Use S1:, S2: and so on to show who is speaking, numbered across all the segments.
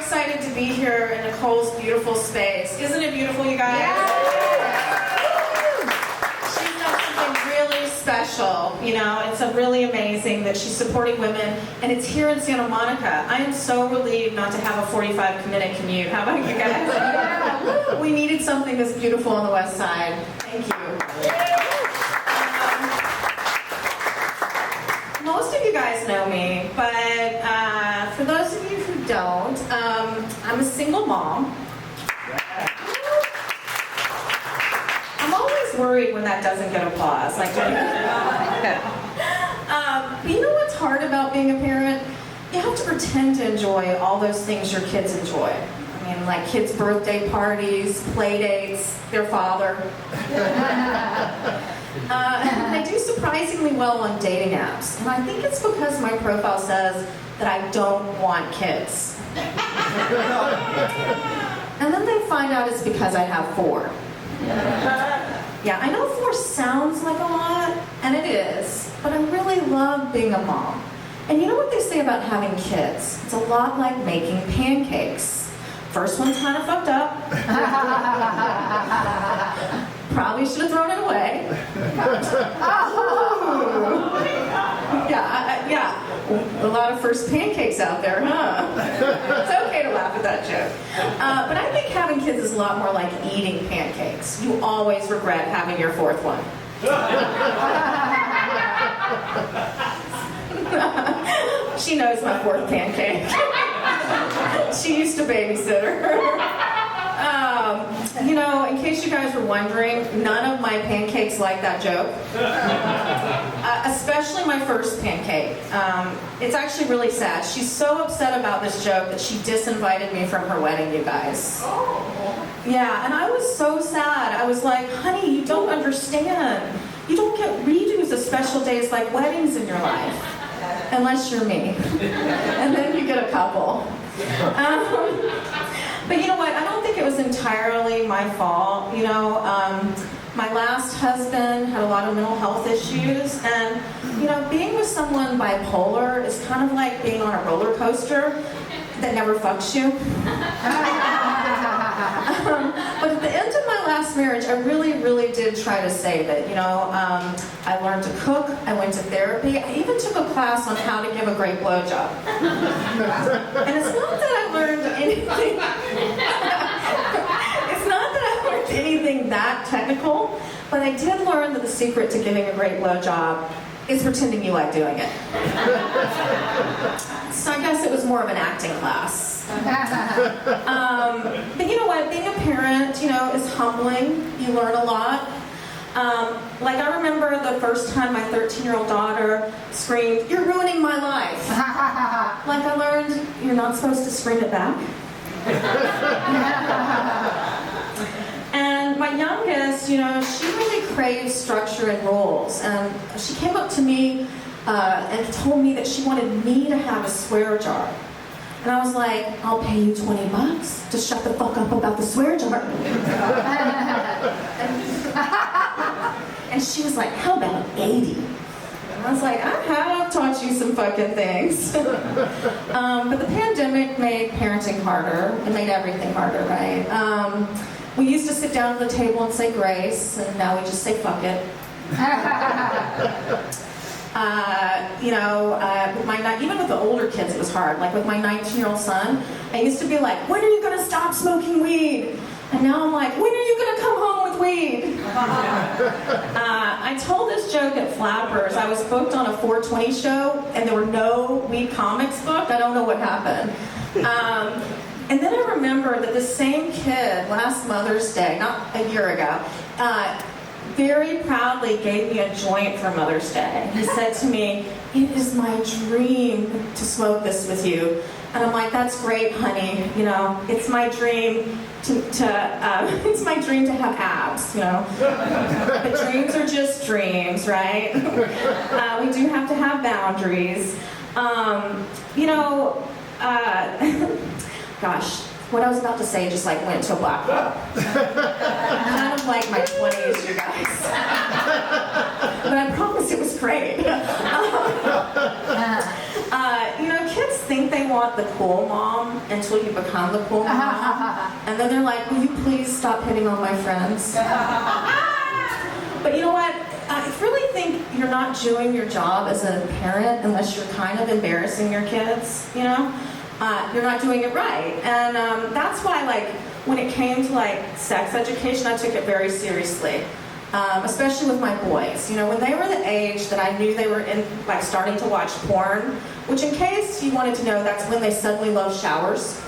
S1: excited to be here in Nicole's beautiful space. Isn't it beautiful, you guys? She's done something really special, you know. It's really amazing that she's supporting women, and it's here in Santa Monica. I am so relieved not to have a 45-minute commute. How about you guys? We needed something this beautiful on the West Side. Thank you. Most of you guys know me, but for those of you who don't, I'm a single mom. I'm always worried when that doesn't get applause. Like, but you know what's hard about being a parent? You have to pretend to enjoy all those things your kids enjoy. I mean, like kids' birthday parties, play dates, their father. I do surprisingly well on dating apps, and I think it's because my profile says that I don't want kids. And then they find out it's because I have 4. Yeah, I know 4 sounds like a lot, and it is, but I really love being a mom. And you know what they say about having kids? It's a lot like making pancakes. First one's kind of fucked up. Probably should have thrown it away. Yeah. A lot of first pancakes out there, huh? It's okay to laugh at that joke. But I think having kids is a lot more like eating pancakes. You always regret having your 4th one. She knows my 4th pancake. She used to babysit her. You know, in case you guys were wondering, none of my pancakes like that joke. Especially my first pancake. It's actually really sad. She's so upset about this joke that she disinvited me from her wedding, you guys. Yeah, and I was so sad. I was like, honey, you don't understand. You don't get redos of special days like weddings in your life. Unless you're me. And then you get a couple. But you know what? I don't think it was entirely my fault. You know, my last husband had a lot of mental health issues, and you know, being with someone bipolar is kind of like being on a roller coaster that never fucks you. But at the end of my last marriage, I really did try to save it. You know, I learned to cook. I went to therapy. I even took a class on how to give a great blowjob. And it's not that I learned anything. It's not that I learned anything that technical, but I did learn that the secret to giving a great blowjob is pretending you like doing it. So I guess it was more of an acting class. But you know what, being a parent, you know, is humbling. You learn a lot. Like I remember the first time my 13-year-old daughter screamed, "You're ruining my life." Like I learned, you're not supposed to scream it back. And my youngest, you know, she really craves structure and rules. And she came up to me and told me that she wanted me to have a swear jar. And I was like, I'll pay you $20 to shut the fuck up about the swear jar. And she was like, how about 80? And I was like, I have taught you some fucking things. But the pandemic made parenting harder. It made everything harder, right? We used to sit down at the table and say grace, and now we just say fuck it. You know, even with the older kids, it was hard. Like with my 19-year-old son, I used to be like, when are you going to stop smoking weed? And now I'm like, when are you going to come home with weed? I told this joke at Flappers. I was booked on a 420 show, and there were no weed comics booked. I don't know what happened. And then I remember that the same kid, last Mother's Day, not a year ago, very proudly gave me a joint for Mother's Day. He said to me, "It is my dream to smoke this with you." And I'm like, "That's great, honey. You know, it's my dream it's my dream to have abs. You know, but dreams are just dreams, right? We do have to have boundaries. You know, gosh." What I was about to say just like went to a black hole. Kind of like my 20s, you guys. But I promise it was great. You know, kids think they want the cool mom until you become the cool mom. And then they're like, will you please stop hitting on my friends? But you know what? I really think you're not doing your job as a parent unless you're kind of embarrassing your kids, you know? You're not doing it right. And that's why, like, when it came to, like, sex education, I took it very seriously. Especially with my boys. You know, when they were the age that I knew they were in, like, starting to watch porn, which, in case you wanted to know, that's when they suddenly love showers.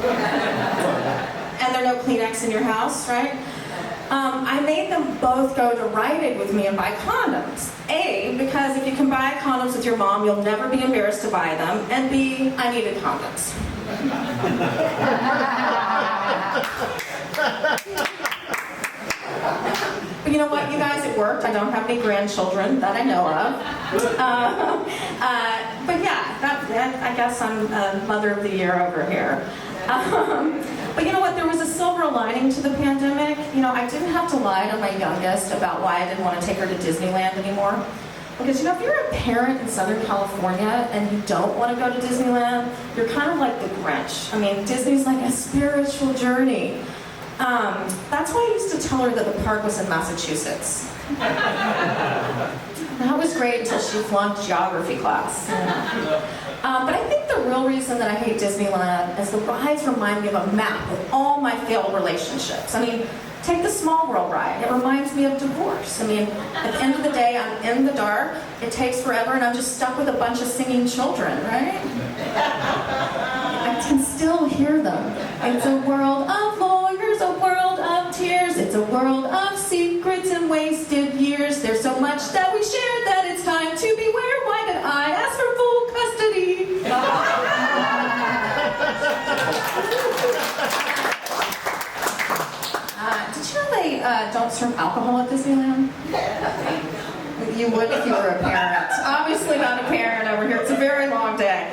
S1: And there are no Kleenex in your house, right? I made them both go to Rite Aid with me and buy condoms. A, because if you can buy condoms with your mom, you'll never be embarrassed to buy them. And B, I needed condoms. But you know what, you guys, it worked. I don't have any grandchildren that I know of. But yeah, I guess I'm Mother of the Year over here. But you know what, there was a silver lining to the pandemic. You know, I didn't have to lie to my youngest about why I didn't want to take her to Disneyland anymore. Because, you know, if you're a parent in Southern California and you don't want to go to Disneyland, you're kind of like the Grinch. I mean, Disney's like a spiritual journey. That's why I used to tell her that the park was in Massachusetts. That was great until she flunked geography class. But I think the real reason that I hate Disneyland is the rides remind me of a map of all my failed relationships. I mean, take the Small World ride. It reminds me of divorce. I mean, at the end of the day, I'm in the dark. It takes forever, and I'm just stuck with a bunch of singing children, right? I can still hear them. It's a world of lawyers, a world of tears. It's a world of secrets and wasted years. There's so much that we share that it's time to beware. Why did I ask for full custody? Did you know they don't serve alcohol at Disneyland? You would if you were a parent. Obviously not a parent over here. It's a very long day.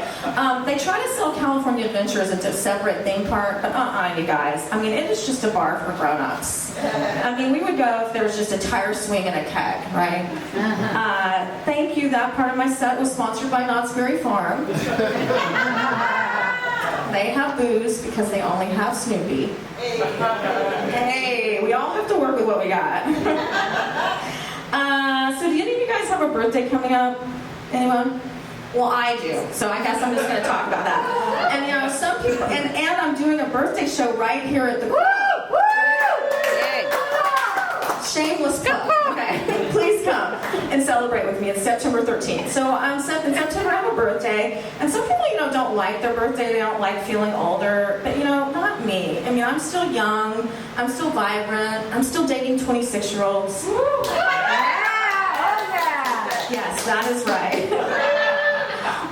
S1: They try to sell California Adventure as a separate theme park, but you guys. I mean, it is just a bar for grown-ups. I mean, we would go if there was just a tire swing and a keg, right? Thank you. That part of my set was sponsored by Knott's Berry Farm. They have booze because they only have Snoopy. Hey, we all have to work with what we got. So do any of you guys have a birthday coming up? Anyone? Well, I do. So I guess I'm just going to talk about that. And you know, some people, and I'm doing a birthday show right here at the... Woo! Woo! Shameless plug. Okay, please come and celebrate with me. It's September 13th. So in September I have a birthday, and some people, you know, don't like their birthday. They don't like feeling older, but you know, not me. I mean, I'm still young. I'm still vibrant. I'm still dating 26-year-olds. Yes, that is right.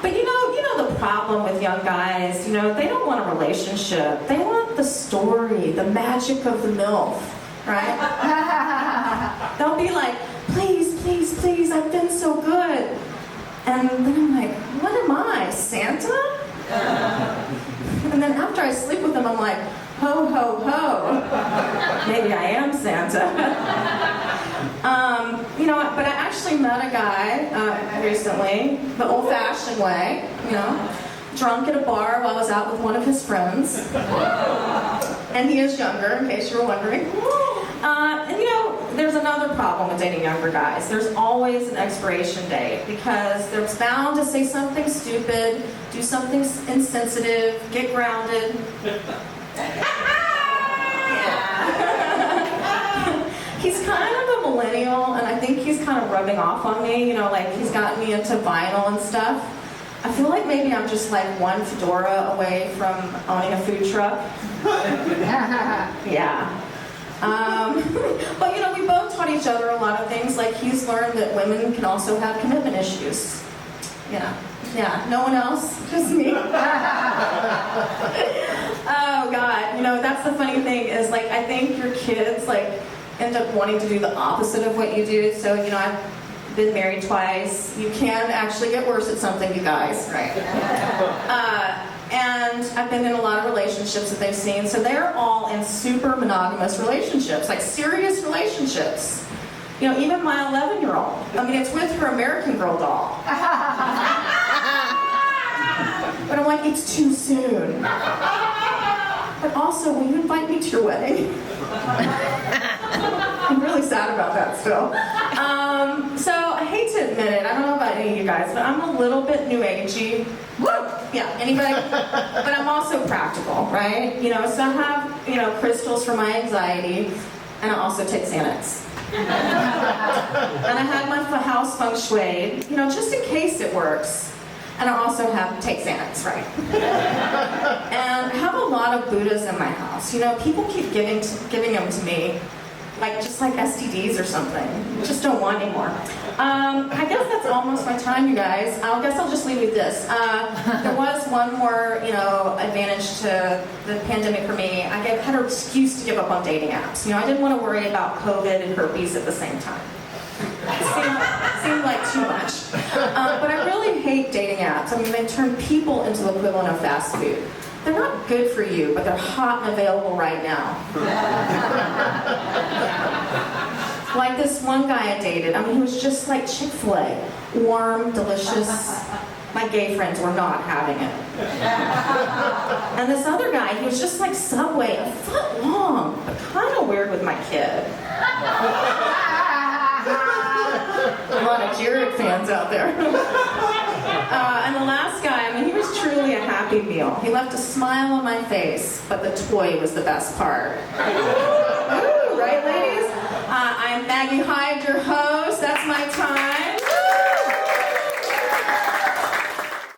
S1: But you know the problem with young guys, you know, they don't want a relationship. They want the story, the magic of the MILF, right? They'll be like, please, please, please, I've been so good. And then I'm like, what am I, Santa? And then after I sleep with them, I'm like, ho, ho, ho. Maybe I am Santa. You know, but I actually met a guy recently, the old-fashioned way, you know, drunk at a bar while I was out with one of his friends. And he is younger, in case you were wondering. And you know, there's another problem with dating younger guys. There's always an expiration date because they're bound to say something stupid, do something insensitive, get grounded. He's kind of a millennial, and I think he's kind of rubbing off on me. You know, like he's gotten me into vinyl and stuff. I feel like maybe I'm just like one fedora away from owning a food truck. Yeah. But you know, we both taught each other a lot of things. Like he's learned that women can also have commitment issues. Yeah. Yeah, no one else? Just me? Oh God, you know, that's the funny thing is like I think your kids like end up wanting to do the opposite of what you do. So, you know, I've been married twice. You can actually get worse at something, you guys, right? And I've been in a lot of relationships that they've seen. So they're all in super monogamous relationships, like serious relationships. You know, even my 11-year-old. I mean, it's with her American Girl doll. But I'm like, it's too soon. But also, will you invite me to your wedding? I'm really sad about that still. So I hate to admit it, I don't know about any of you guys, but I'm a little bit new agey. Yeah, anybody? But I'm also practical, right? You know, so I have, you know, crystals for my anxiety, and I also take Xanax. And I had my house feng shui, you know, just in case it works. And I also take Xanax, right? And I have a lot of Buddhas in my house. You know, people keep giving them to me, just like STDs or something. Just don't want anymore. I guess that's almost my time, you guys. I guess I'll just leave you with this. There was one more, you know, advantage to the pandemic for me. I had an excuse to give up on dating apps. You know, I didn't want to worry about COVID and herpes at the same time. It seemed like too much. But I really hate dating apps. I mean, they turn people into the equivalent of fast food. They're not good for you, but they're hot and available right now. Like this one guy I dated. I mean, he was just like Chick-fil-A. Warm, delicious. My gay friends were not having it. And this other guy, he was just like Subway, a foot long, but kind of weird with my kid. A lot of Jared fans out there. And the last guy, I mean, he was truly a happy meal. He left a smile on my face, but the toy was the best part. Ooh, right, ladies? I'm Maggie Hyde, your host.